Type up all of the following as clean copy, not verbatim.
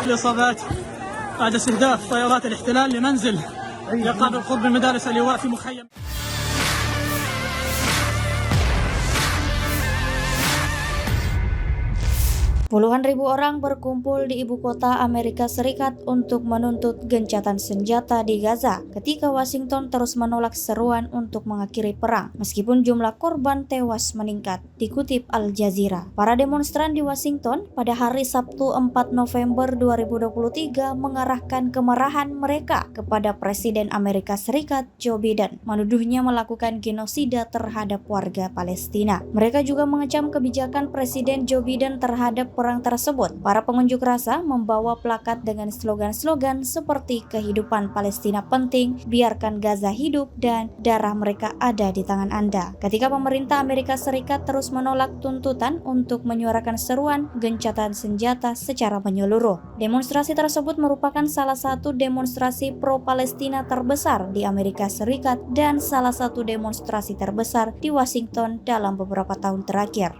الإصابات بعد استهداف طائرات الاحتلال لمنزل يقع بالقرب من مدارس اللواء في مخيم. Puluhan ribu orang berkumpul di ibu kota Amerika Serikat untuk menuntut gencatan senjata di Gaza ketika Washington terus menolak seruan untuk mengakhiri perang meskipun jumlah korban tewas meningkat, dikutip Al Jazeera. Para demonstran di Washington pada hari Sabtu 4 November 2023 mengarahkan kemarahan mereka kepada Presiden Amerika Serikat Joe Biden, menuduhnya melakukan genosida terhadap warga Palestina. Mereka juga mengecam kebijakan Presiden Joe Biden terhadap perang tersebut. Para pengunjuk rasa membawa plakat dengan slogan-slogan seperti kehidupan Palestina penting, biarkan Gaza hidup, dan darah mereka ada di tangan Anda. Ketika pemerintah Amerika Serikat terus menolak tuntutan untuk menyuarakan seruan gencatan senjata secara menyeluruh. Demonstrasi tersebut merupakan salah satu demonstrasi pro-Palestina terbesar di Amerika Serikat dan salah satu demonstrasi terbesar di Washington dalam beberapa tahun terakhir.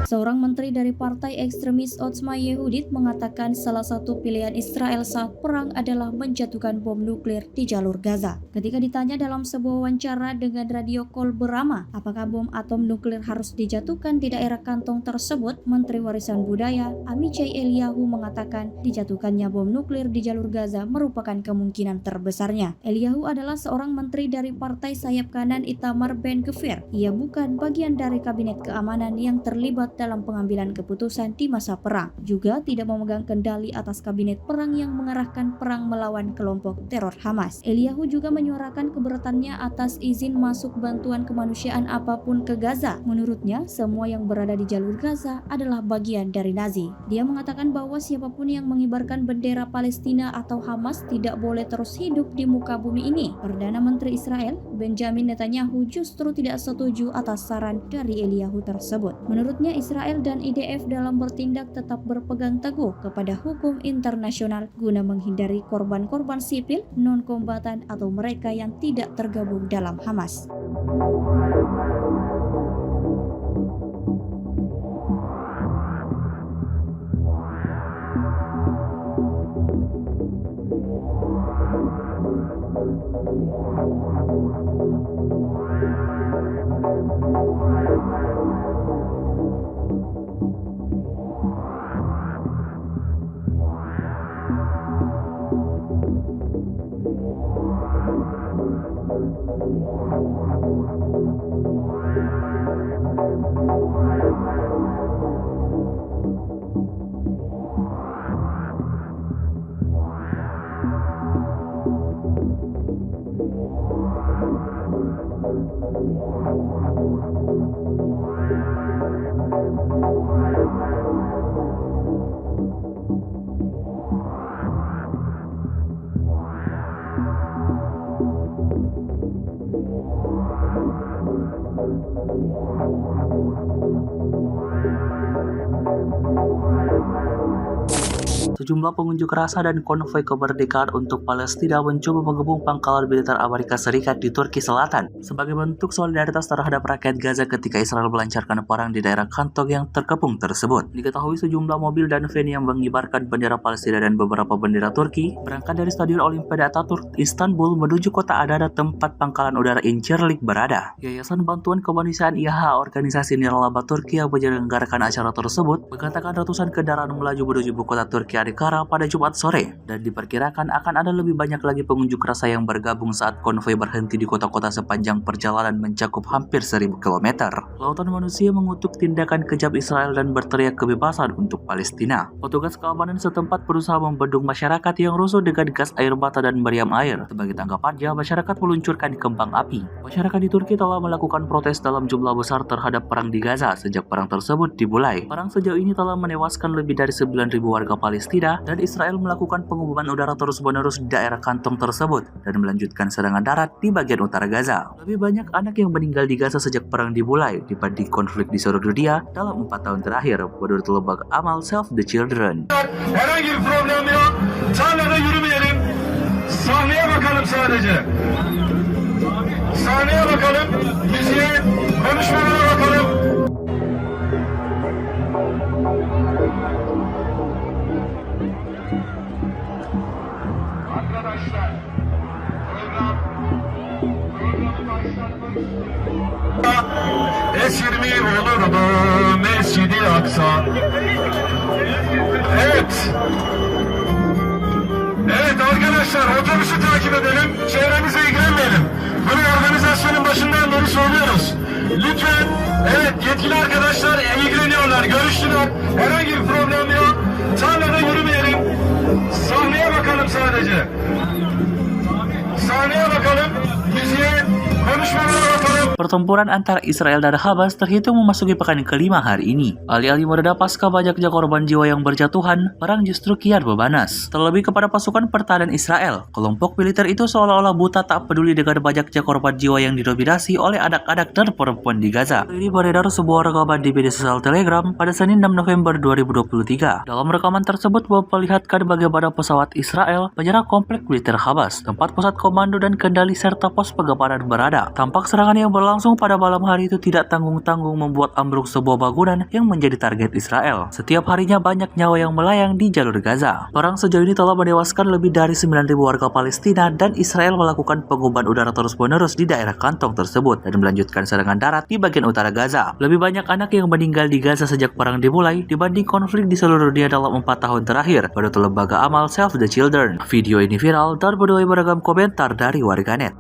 Seorang menteri dari partai ekstremis Otzma Yehudit mengatakan salah satu pilihan Israel saat perang adalah menjatuhkan bom nuklir di jalur Gaza. Ketika ditanya dalam sebuah wawancara dengan radio Kol Berama, apakah bom atom nuklir harus dijatuhkan di daerah kantong tersebut, Menteri Warisan Budaya Amichai Eliyahu mengatakan dijatuhkannya bom nuklir di jalur Gaza merupakan kemungkinan terbesarnya. Eliyahu adalah seorang menteri dari partai sayap kanan Itamar Ben-Gvir. Ia bukan bagian dari kabinet keamanan yang terlibat dalam pengambilan keputusan di masa perang, juga tidak memegang kendali atas kabinet perang yang mengarahkan perang melawan kelompok teror Hamas. Eliyahu juga menyuarakan keberatannya atas izin masuk bantuan kemanusiaan apapun ke Gaza. Menurutnya, semua yang berada di jalur Gaza adalah bagian dari Nazi. Dia mengatakan bahwa siapapun yang mengibarkan bendera Palestina atau Hamas tidak boleh terus hidup di muka bumi ini. Perdana Menteri Israel, Benjamin Netanyahu, justru tidak setuju atas saran dari Eliyahu tersebut. Menurutnya, Israel dan IDF dalam bertindak tetap berpegang teguh kepada hukum internasional guna menghindari korban-korban sipil, non-kombatan atau mereka yang tidak tergabung dalam Hamas. Sejumlah pengunjuk rasa dan konvoi kemerdekaan untuk Palestina mencoba mengebung pangkalan militer Amerika Serikat di Turki Selatan sebagai bentuk solidaritas terhadap rakyat Gaza ketika Israel melancarkan perang di daerah kantong yang terkepung tersebut. Diketahui sejumlah mobil dan van yang mengibarkan bendera Palestina dan beberapa bendera Turki berangkat dari Stadion Olimpiade Ataturk, Istanbul menuju kota Adana tempat pangkalan udara Incirlik berada. Yayasan Bantuan Kemanusiaan IHA, organisasi nirlaba Turki yang menyelenggarakan acara tersebut, mengatakan ratusan kendaraan melaju menuju ibu kota Turki Turki Ankara pada Jumat sore, dan diperkirakan akan ada lebih banyak lagi pengunjuk rasa yang bergabung saat konvoi berhenti di kota-kota sepanjang perjalanan mencakup hampir 1000 km. Lautan manusia mengutuk tindakan kejam Israel dan berteriak kebebasan untuk Palestina. Petugas keamanan setempat berusaha membendung masyarakat yang rusuh dengan gas air mata dan meriam air. Sebagai tanggapannya, masyarakat meluncurkan kembang api. Masyarakat di Turki telah melakukan protes dalam jumlah besar terhadap perang di Gaza sejak perang tersebut dimulai. Perang sejauh ini telah menewaskan lebih dari 9.000 warga Palestina, dan Israel melakukan pengeboman udara terus-menerus di daerah kantong tersebut dan melanjutkan serangan darat di bagian utara Gaza. Lebih banyak anak yang meninggal di Gaza sejak perang dimulai dibanding konflik di seluruh dunia dalam 4 tahun terakhir, menurut lembaga amal Save the Children. Herhangi bir problem yok. Tarlada yürümeyelim. Sahneye bakalım sadece. Sahneye bakalım. Müziğe, konuşmalara bakalım. Arkadaşlar, programı başlatmak istiyorum. S20 olurdu Mescid-i Aksa. Evet. Evet arkadaşlar, otobüsü takip edelim. Çevremize ilgilenmeyelim. Bunu organizasyonun başından beri söylüyoruz. Lütfen, evet yetkili arkadaşlar ilgileniyorlar, görüştüler. Herhangi bir problem yok. Tarlada yürümeyelim. Sahneye bakalım sadece. Sahneye bakalım. Müziğe, konuşmalara bakalım. Pertempuran antara Israel dan Hamas terhitung memasuki pekan kelima hari ini. Alih-alih mereda pasca banyaknya korban jiwa yang berjatuhan, perang justru kian memanas. Terlebih kepada pasukan pertahanan Israel, kelompok militer itu seolah-olah buta tak peduli dengan banyaknya korban jiwa yang didominasi oleh anak-anak dan perempuan di Gaza. Ini beredar sebuah rekaman di media sosial Telegram pada Senin 6 November 2023. Dalam rekaman tersebut memperlihatkan bagaimana pesawat Israel menyerang komplek militer Hamas, tempat pusat komando dan kendali serta pos pengamanan berada. Tampak serangan yang berlangsung pada malam hari itu tidak tanggung-tanggung membuat ambruk sebuah bangunan yang menjadi target Israel. Setiap harinya banyak nyawa yang melayang di jalur Gaza. Perang sejauh ini telah menewaskan lebih dari 9.000 warga Palestina, dan Israel melakukan pengeboman udara terus-menerus di daerah kantong tersebut dan melanjutkan serangan darat di bagian utara Gaza. Lebih banyak anak yang meninggal di Gaza sejak perang dimulai dibanding konflik di seluruh dunia dalam 4 tahun terakhir, menurut lembaga amal Save the Children. Video ini viral dan menuai beragam komentar dari warganet.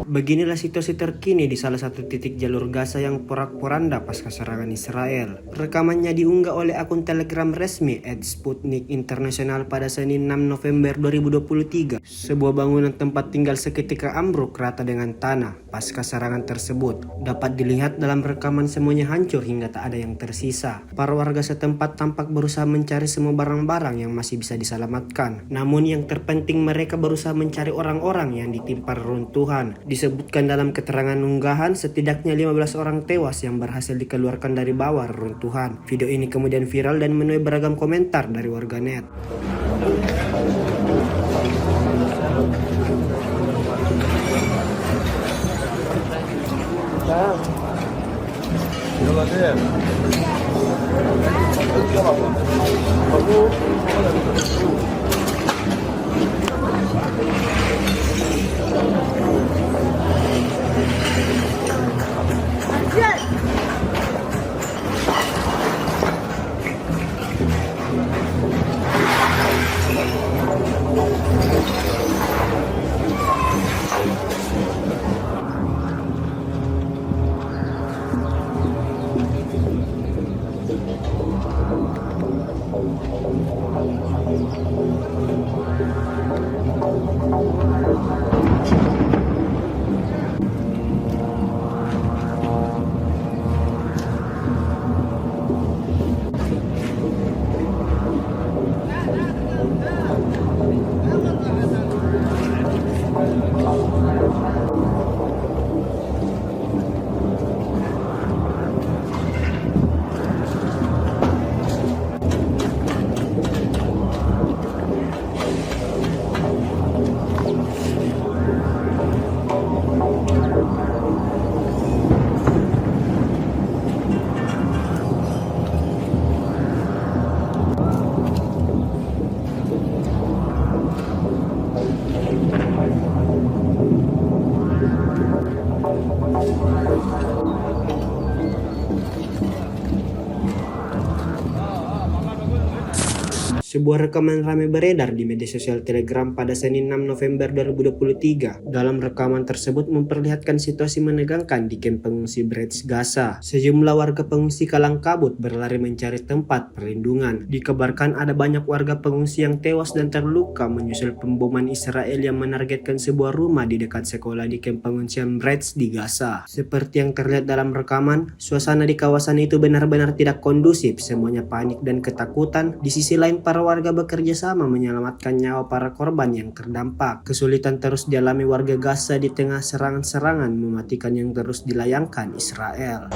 Beginilah situasi terkini di salah satu titik jalur Gaza yang porak-poranda pasca serangan Israel. Rekamannya diunggah oleh akun Telegram resmi @Sputnik International pada Senin 6 November 2023. Sebuah bangunan tempat tinggal seketika ambruk rata dengan tanah pasca serangan tersebut. Dapat dilihat dalam rekaman semuanya hancur hingga tak ada yang tersisa. Para warga setempat tampak berusaha mencari semua barang-barang yang masih bisa diselamatkan. Namun yang terpenting mereka berusaha mencari orang-orang yang ditimpa reruntuhan. Disebutkan dalam keterangan unggahan setidaknya 15 orang tewas yang berhasil dikeluarkan dari bawah reruntuhan. Video ini kemudian viral dan menuai beragam komentar dari warganet. Sebuah rekaman ramai beredar di media sosial Telegram pada Senin 6 November 2023. Dalam rekaman tersebut memperlihatkan situasi menegangkan di kamp pengungsi Breitz, Gaza. Sejumlah warga pengungsi kalang kabut berlari mencari tempat perlindungan. Dikabarkan ada banyak warga pengungsi yang tewas dan terluka menyusul pemboman Israel yang menargetkan sebuah rumah di dekat sekolah di kamp pengungsian Breitz di Gaza. Seperti yang terlihat dalam rekaman, suasana di kawasan itu benar-benar tidak kondusif. Semuanya panik dan ketakutan. Di sisi lain, para warga bekerja sama menyelamatkan nyawa para korban yang terdampak. Kesulitan terus dialami warga Gaza di tengah serangan-serangan mematikan yang terus dilayangkan Israel.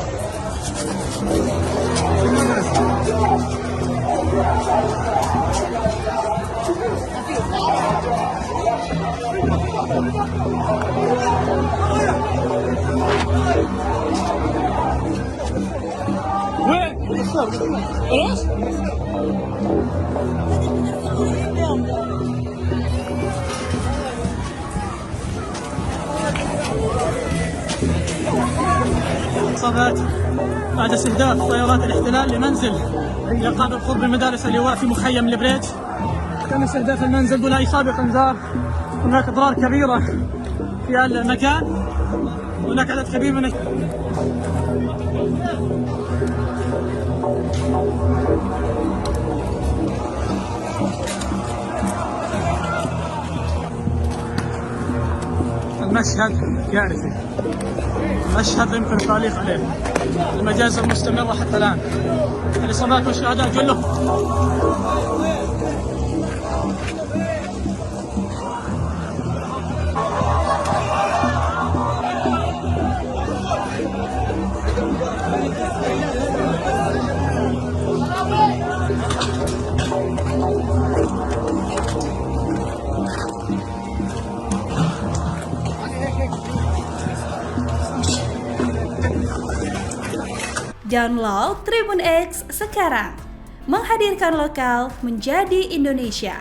إصابات بعد استهداف طيارات الاحتلال لمنزل يقع بالقرب من مدارس اللواء في مخيم البريج. تم استهداف المنزل دون أي سابق إنذار. هناك أضرار كبيرة في المكان. هناك عدد كبير من المشهد كارثي. مشهد لا يمكن التعليق عليه. المجازر مستمرة حتى الآن. الإصابات والشهداء كلهم. Download Tribun X sekarang, menghadirkan lokal menjadi Indonesia.